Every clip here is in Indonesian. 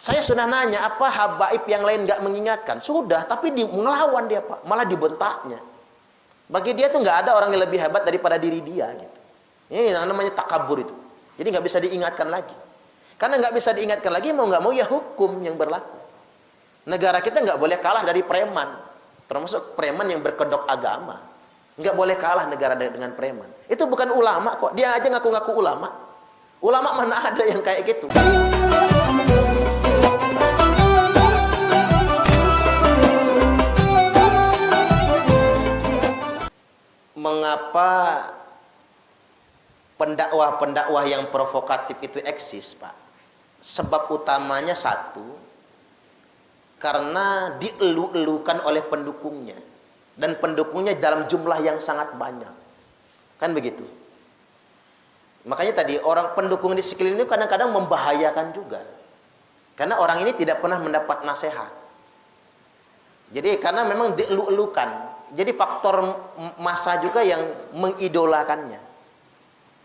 Saya sudah nanya, apa habaib yang lain nggak mengingatkan? Sudah, tapi melawan dia, Pak. Malah dibentaknya. Bagi dia tuh nggak ada orang yang lebih hebat daripada diri dia, gitu. Ini namanya takabur itu. Jadi nggak bisa diingatkan lagi. Karena nggak bisa diingatkan lagi, mau nggak mau ya hukum yang berlaku. Negara kita nggak boleh kalah dari preman, termasuk preman yang berkedok agama. Nggak boleh kalah negara dengan preman. Itu bukan ulama kok. Dia aja ngaku-ngaku ulama. Ulama mana ada yang kayak gitu? Mengapa pendakwah-pendakwah yang provokatif itu eksis, Pak? Sebab utamanya satu, karena dielu-elukan oleh pendukungnya. Dan pendukungnya dalam jumlah yang sangat banyak. Kan begitu? Makanya tadi, orang pendukung di sekeliling itu kadang-kadang membahayakan juga. Karena orang ini tidak pernah mendapat nasihat. Jadi karena memang dielu-elukan. Jadi faktor massa juga yang mengidolakannya.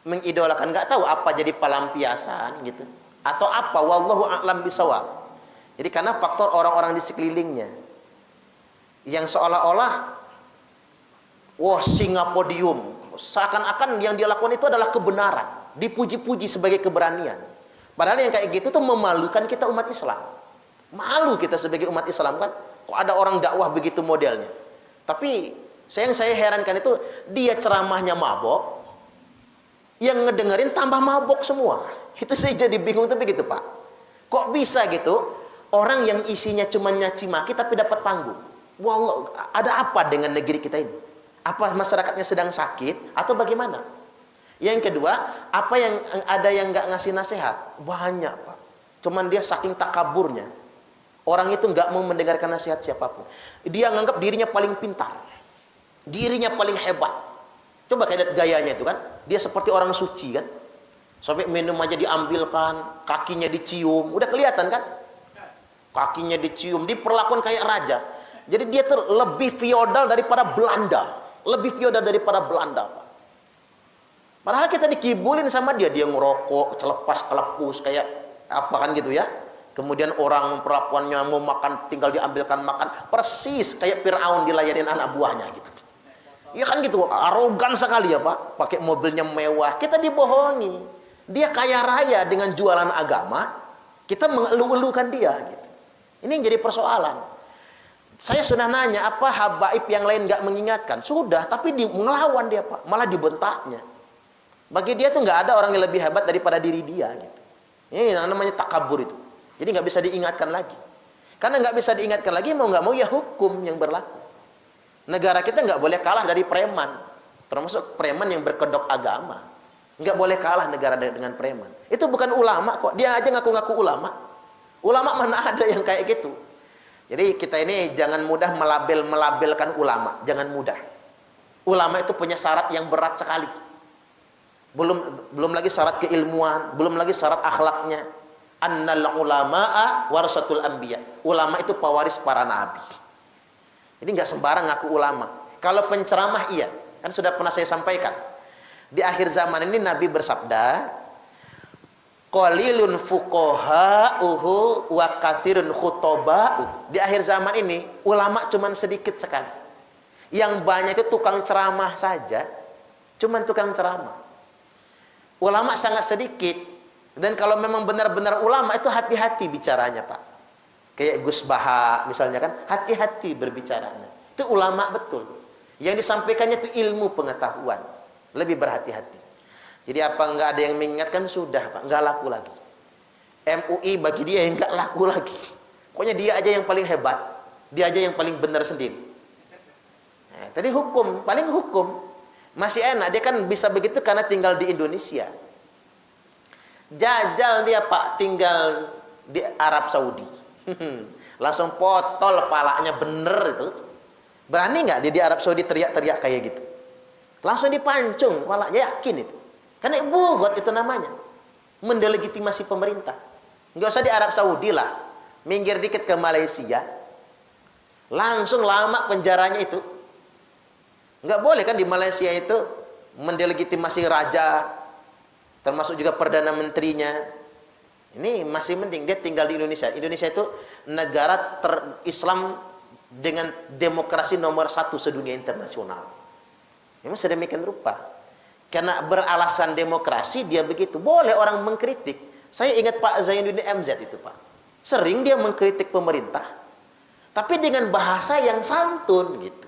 Mengidolakan, nggak tahu apa jadi pelampiasan gitu. Atau apa, wallahu a'lam bishawab. Jadi karena faktor orang-orang di sekelilingnya. Yang seolah-olah, wah singa podium. Seakan-akan yang dia lakukan itu adalah kebenaran. Dipuji-puji sebagai keberanian. Padahal yang kayak gitu tuh memalukan kita umat Islam. Malu kita sebagai umat Islam kan. Kok ada orang dakwah begitu modelnya. Tapi yang saya herankan itu, dia ceramahnya mabok. Yang ngedengerin tambah mabok semua. Itu saya jadi bingung tuh begitu, Pak. Kok bisa gitu? Orang yang isinya cuma nyaci maki tapi dapat panggung. Wallah, ada apa dengan negeri kita ini? Apa masyarakatnya sedang sakit atau bagaimana? Yang kedua, apa yang ada yang nggak ngasih nasihat? Banyak, Pak. Cuman dia saking takaburnya. Orang itu nggak mau mendengarkan nasihat siapapun. Dia nganggap dirinya paling pintar. Dirinya paling hebat. Coba kayak lihat gayanya itu kan. Dia seperti orang suci kan. Sampai minum aja diambilkan, kakinya dicium. Udah kelihatan kan? Kakinya dicium, diperlakukan kayak raja. Jadi dia lebih feodal daripada Belanda. Lebih feodal daripada Belanda, Pak. Padahal kita dikibulin sama dia. Dia ngerokok, celepas-kelepus kayak apa kan gitu ya. Kemudian orang perlakuannya mau makan tinggal diambilkan makan. Persis kayak Fir'aun dilayanin anak buahnya gitu. Ya kan gitu, arogan sekali ya Pak. Pakai mobilnya mewah. Kita dibohongi. Dia kaya raya dengan jualan agama. Kita mengeluh-elukan dia gitu. Ini yang jadi persoalan. Saya sudah nanya, apa habaib yang lain nggak mengingatkan? Sudah, tapi melawan dia, Pak. Malah dibentaknya. Bagi dia tuh nggak ada orang yang lebih hebat daripada diri dia gitu. Ini namanya takabur itu. Jadi nggak bisa diingatkan lagi. Karena nggak bisa diingatkan lagi, mau nggak mau ya hukum yang berlaku. Negara kita nggak boleh kalah dari preman. Termasuk preman yang berkedok agama. Nggak boleh kalah negara dengan preman. Itu bukan ulama kok. Dia aja ngaku-ngaku ulama. Ulama mana ada yang kayak gitu. Jadi kita ini jangan mudah melabelkan ulama. Jangan mudah. Ulama itu punya syarat yang berat sekali. Belum lagi syarat keilmuan. Belum lagi syarat akhlaknya. Annal ulama'a warasatul anbiya. Ulama itu pewaris para nabi. Jadi nggak sembarang ngaku ulama. Kalau penceramah iya. Kan sudah pernah saya sampaikan. Di akhir zaman ini Nabi bersabda, qalilun fuqaha'uhu wa katsirun khutoba'uh. Di akhir zaman ini ulama cuman sedikit sekali. Yang banyak itu tukang ceramah saja. Cuman tukang ceramah. Ulama sangat sedikit. Dan kalau memang benar-benar ulama itu hati-hati bicaranya, Pak. Kayak Gus Baha misalnya kan, hati-hati berbicaranya. Itu ulama betul. Yang disampaikannya itu ilmu pengetahuan. Lebih berhati-hati. Jadi apa enggak ada yang mengingatkan? Sudah, Pak, enggak laku lagi. MUI bagi dia enggak laku lagi. Pokoknya dia aja yang paling hebat. Dia aja yang paling benar sendiri. Nah, tadi hukum, paling hukum. Masih enak, dia kan bisa begitu karena tinggal di Indonesia. Jajal dia, Pak, tinggal di Arab Saudi. Langsung potol palanya bener itu. Berani nggak dia di Arab Saudi teriak-teriak kayak gitu? Langsung dipancung, palanya, yakin itu. Karena bugot itu namanya. Mendelegitimasi pemerintah. Nggak usah di Arab Saudi lah. Minggir dikit ke Malaysia. Langsung lama penjaranya itu. Nggak boleh kan di Malaysia itu mendelegitimasi raja. Termasuk juga Perdana Menterinya. Ini masih mending dia tinggal di Indonesia. Indonesia itu negara Islam dengan demokrasi nomor 1 sedunia internasional. Memang sedemikian rupa. Karena beralasan demokrasi dia begitu. Boleh orang mengkritik. Saya ingat Pak Zainuddin MZ itu Pak. Sering dia mengkritik pemerintah. Tapi dengan bahasa yang santun gitu.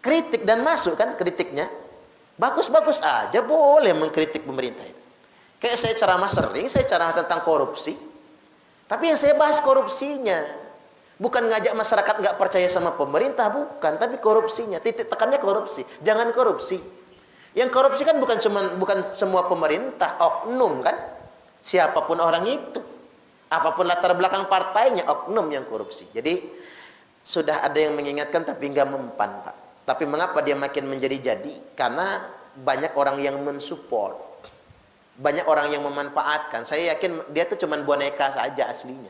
Kritik dan masuk kan kritiknya. Bagus-bagus aja boleh mengkritik pemerintah itu. Kayak saya ceramah sering, saya ceramah tentang korupsi. Tapi yang saya bahas korupsinya. Bukan ngajak masyarakat nggak percaya sama pemerintah, bukan. Tapi korupsinya, titik tekannya korupsi. Jangan korupsi. Yang korupsi kan bukan semua pemerintah, oknum kan. Siapapun orang itu. Apapun latar belakang partainya, oknum yang korupsi. Jadi, sudah ada yang mengingatkan tapi nggak mempan Pak. Tapi mengapa dia makin menjadi-jadi? Karena banyak orang yang mensupport. Banyak orang yang memanfaatkan. Saya yakin dia tuh cuman boneka saja aslinya.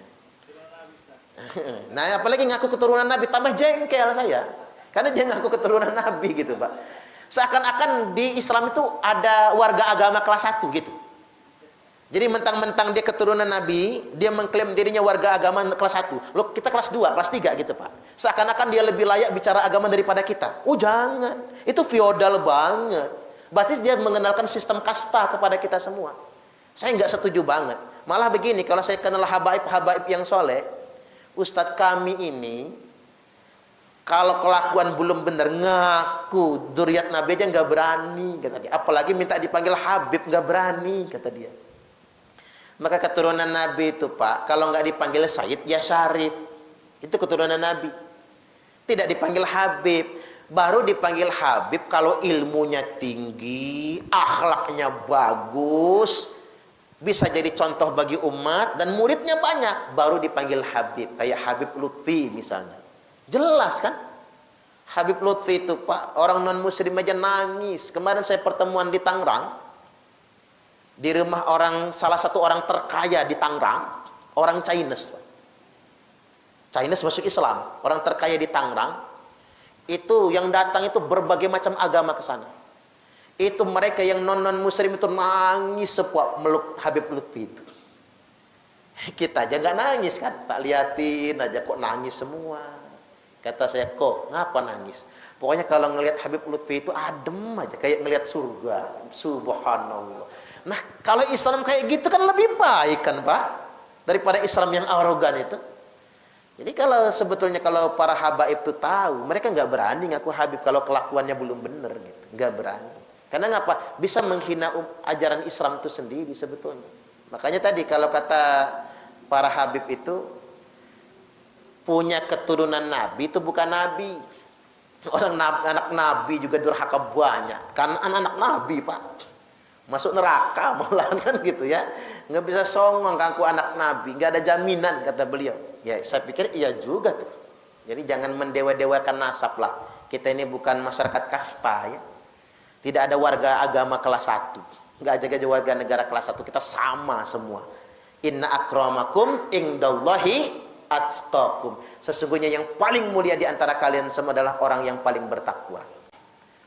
Nah, apalagi ngaku keturunan Nabi, tambah jengkel saya. Karena dia ngaku keturunan Nabi gitu, Pak. Seakan-akan di Islam itu ada warga agama kelas 1 gitu. Jadi mentang-mentang dia keturunan Nabi, dia mengklaim dirinya warga agama kelas 1. Loh, kita kelas 2, kelas 3 gitu, Pak. Seakan-akan dia lebih layak bicara agama daripada kita. Oh, jangan. Itu feodal banget. Berarti dia mengenalkan sistem kasta kepada kita semua. Saya nggak setuju banget. Malah begini, kalau saya kenal habaib-habaib yang soleh, Ustadz kami ini, kalau kelakuan belum benar, ngaku dzurriyyat Nabi aja nggak berani, kata dia. Apalagi minta dipanggil Habib, nggak berani, kata dia. Maka keturunan Nabi itu Pak, kalau nggak dipanggil Sayyid, ya Syarif. Itu keturunan Nabi. Tidak dipanggil Habib. Baru dipanggil Habib kalau ilmunya tinggi, akhlaknya bagus, bisa jadi contoh bagi umat, dan muridnya banyak. Baru dipanggil Habib. Kayak Habib Lutfi misalnya. Jelas kan? Habib Lutfi itu Pak, orang non-muslim aja nangis. Kemarin saya pertemuan di Tangerang. Di rumah salah satu orang terkaya di Tangerang. Orang Chinese. Chinese masuk Islam. Orang terkaya di Tangerang. Itu yang datang itu berbagai macam agama ke sana. Itu mereka yang non-muslim itu nangis sepuak meluk Habib Lutfi itu. Kita aja nggak nangis kan, tak liatin aja kok nangis semua. Kata saya, kok ngapa nangis? Pokoknya kalau ngelihat Habib Lutfi itu adem aja, kayak ngelihat surga. Subhanallah. Nah, kalau Islam kayak gitu kan lebih baik kan Pak, daripada Islam yang arogan itu. Jadi sebetulnya kalau para habaib itu tahu, mereka nggak berani ngaku Habib kalau kelakuannya belum benar gitu, nggak berani. Karena ngapa? Bisa menghina ajaran Islam itu sendiri sebetulnya. Makanya tadi kalau kata para Habib itu punya keturunan Nabi itu bukan Nabi. Orang anak Nabi juga durhaka banyak. Kan anak Nabi Pak, masuk neraka malahan kan gitu ya. Nggak bisa songong ngaku anak Nabi, nggak ada jaminan kata beliau. Ya saya pikir iya juga tuh. Jadi jangan mendewa-dewakan nasab lah. Kita ini bukan masyarakat kasta ya. Tidak ada warga agama kelas 1. Nggak ada warga negara kelas 1. Kita sama semua. Inna akramakum indallahi atqakum. Sesungguhnya yang paling mulia di antara kalian semua adalah orang yang paling bertakwa.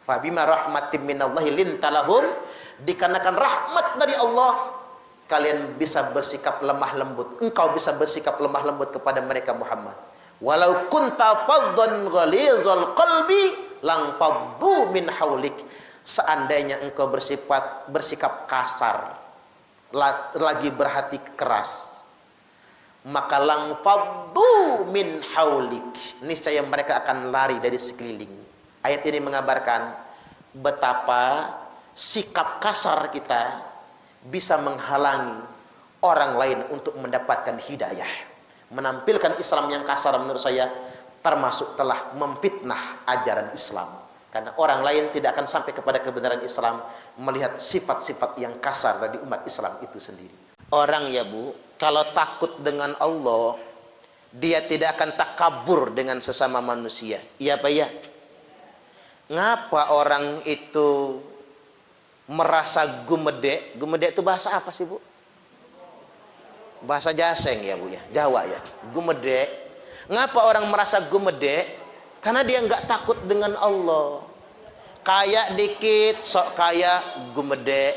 Fabima rahmatim minallahi lintalahum. Dikarenakan rahmat dari Allah, kalian bisa bersikap lemah lembut. Engkau bisa bersikap lemah lembut kepada mereka Muhammad. Walau kunta faddan ghalizal qalbi lang faddu min haulik. Seandainya engkau bersikap kasar, lagi berhati keras, maka lang faddu min haulik. Niscaya mereka akan lari dari sekeliling. Ayat ini mengabarkan betapa sikap kasar kita bisa menghalangi orang lain untuk mendapatkan hidayah. Menampilkan Islam yang kasar menurut saya termasuk telah memfitnah ajaran Islam. Karena orang lain tidak akan sampai kepada kebenaran Islam melihat sifat-sifat yang kasar dari umat Islam itu sendiri. Orang ya Bu, kalau takut dengan Allah, dia tidak akan takabur dengan sesama manusia. Iya Pak ya? Ngapa orang itu merasa gumedek? Gumedek itu bahasa apa sih Bu? Bahasa Jaseng ya Bu ya, Jawa ya. Gumedek. Ngapa orang merasa gumedek? Karena dia nggak takut dengan Allah. Kaya dikit, sok kaya, gumedek.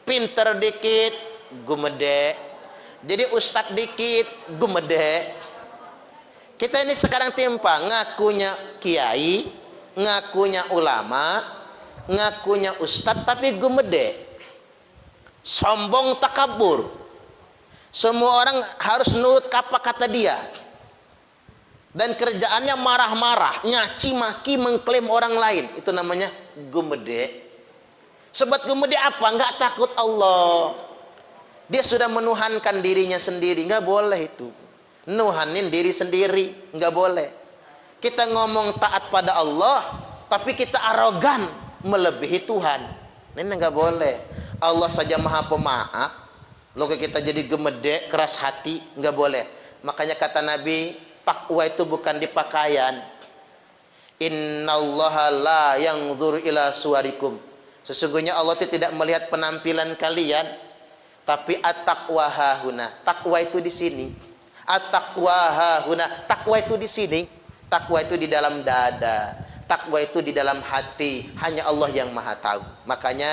Pinter dikit, gumedek. Jadi ustadz dikit gumede. Kita ini sekarang timpa, ngakunya kiai, ngakunya ulama, ngakunya ustadz tapi gumede. Sombong takabur. Semua orang harus nurut apa kata dia. Dan kerjaannya marah-marah, nyaci maki, mengklaim orang lain. Itu namanya gumede. Sebab gumede apa? Enggak takut Allah. Dia sudah menuhankan dirinya sendiri. Enggak boleh itu. Nuhanin diri sendiri. Enggak boleh. Kita ngomong taat pada Allah, tapi kita arogan melebihi Tuhan. Ini enggak boleh. Allah saja maha pemaaf. Lalu kita jadi gemede, keras hati. Enggak boleh. Makanya kata Nabi, takwa itu bukan di pakaian. Innallaha la yanzuru ila suwarikum. Sesungguhnya Allah itu tidak melihat penampilan kalian, tapi at-taqwa hahuna. Takwa itu di sini. At-taqwa hahuna. Takwa itu di sini. Takwa itu di dalam dada. Takwa itu di dalam hati. Hanya Allah yang maha tahu. Makanya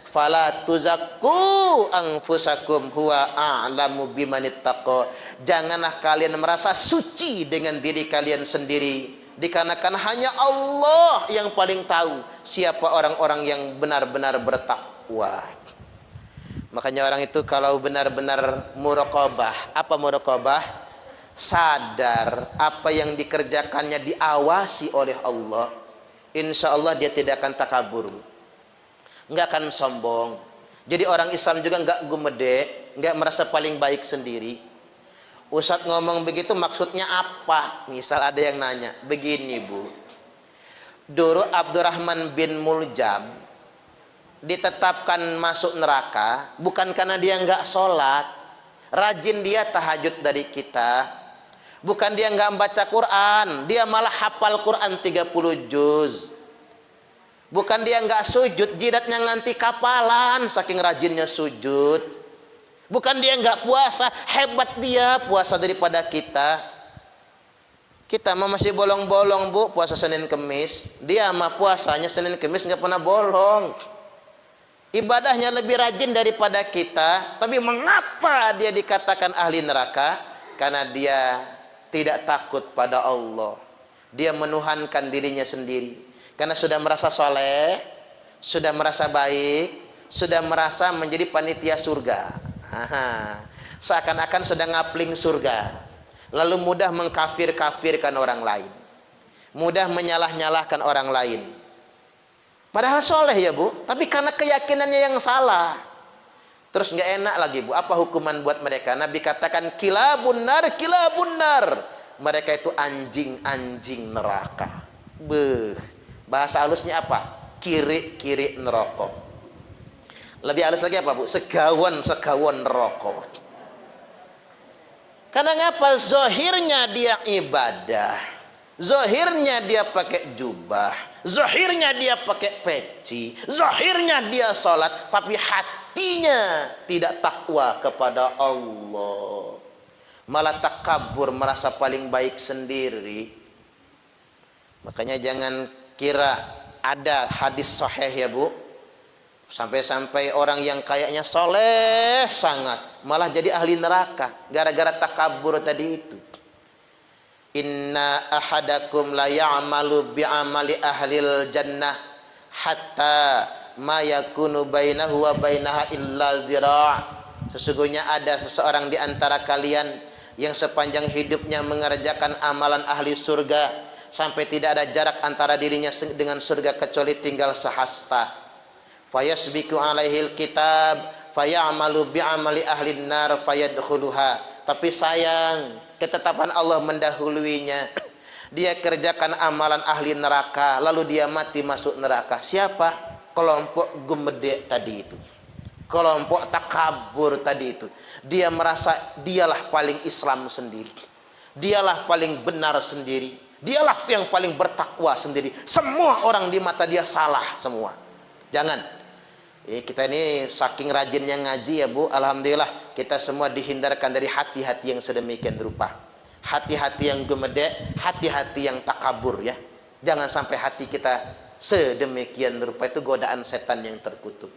fala tuzakku anfusakum huwa a'lamu bimanittaqa. Janganlah kalian merasa suci dengan diri kalian sendiri, dikarenakan hanya Allah yang paling tahu siapa orang-orang yang benar-benar bertakwa. Makanya orang itu kalau benar-benar muraqabah, apa muraqabah? Sadar apa yang dikerjakannya diawasi oleh Allah. Insya Allah dia tidak akan takabur, nggak akan sombong. Jadi orang Islam juga nggak gumede, nggak merasa paling baik sendiri. Ustadz ngomong begitu maksudnya apa? Misal ada yang nanya, begini Bu, dulu Abdurrahman bin Muljam ditetapkan masuk neraka bukan karena dia nggak sholat, rajin dia tahajud dari kita, bukan dia nggak membaca Quran, dia malah hafal Quran 30 juz. Bukan dia nggak sujud, jidatnya nganti kapalan saking rajinnya sujud. Bukan dia nggak puasa, hebat dia puasa daripada kita. Kita mah masih bolong-bolong Bu, puasa Senin Kemis. Dia mah puasanya Senin Kemis nggak pernah bolong. Ibadahnya lebih rajin daripada kita. Tapi mengapa dia dikatakan ahli neraka? Karena dia tidak takut pada Allah. Dia menuhankan dirinya sendiri. Karena sudah merasa soleh, sudah merasa baik, sudah merasa menjadi panitia surga. Seakan-akan sedang ngapling surga. Lalu mudah mengkafir-kafirkan orang lain, mudah menyalah-nyalahkan orang lain. Padahal soleh ya Bu, tapi karena keyakinannya yang salah. Terus nggak enak lagi Bu, apa hukuman buat mereka? Nabi katakan kilabun nar, kilabun nar. Mereka itu anjing-anjing neraka. Bahasa halusnya apa? Kiri-kiri neraka. Lebih halus lagi apa Bu? Segawon neraka. Karena ngapa? Zahirnya dia ibadah, zahirnya dia pakai jubah, zahirnya dia pakai peci, zahirnya dia sholat, tapi hatinya tidak takwa kepada Allah, malah takabur, merasa paling baik sendiri. Makanya jangan kira ada hadis sahih ya Bu, sampai-sampai orang yang kayaknya soleh sangat malah jadi ahli neraka gara-gara takabur tadi itu. Inna ahadakum la ya'malu bi'amali ahlil jannah hatta ma yakunu bainahu wa bainaha illa dhira'. Sesungguhnya ada seseorang di antara kalian yang sepanjang hidupnya mengerjakan amalan ahli surga sampai tidak ada jarak antara dirinya dengan surga kecuali tinggal sehasta. Fayasbiku alaihil kitab fayamalu bi'amali ahlin nar fayadkhuluha. Tapi sayang, ketetapan Allah mendahuluinya. Dia kerjakan amalan ahli neraka, lalu dia mati masuk neraka. Siapa? Kelompok gumede tadi itu, kelompok takabur tadi itu. Dia merasa dialah paling Islam sendiri, dialah paling benar sendiri, dialah yang paling bertakwa sendiri. Semua orang di mata dia salah semua. Jangan. Kita ini saking rajinnya ngaji ya Bu, alhamdulillah kita semua dihindarkan dari hati-hati yang sedemikian rupa. Hati-hati yang gumede, hati-hati yang takabur ya. Jangan sampai hati kita sedemikian rupa, itu godaan setan yang terkutuk.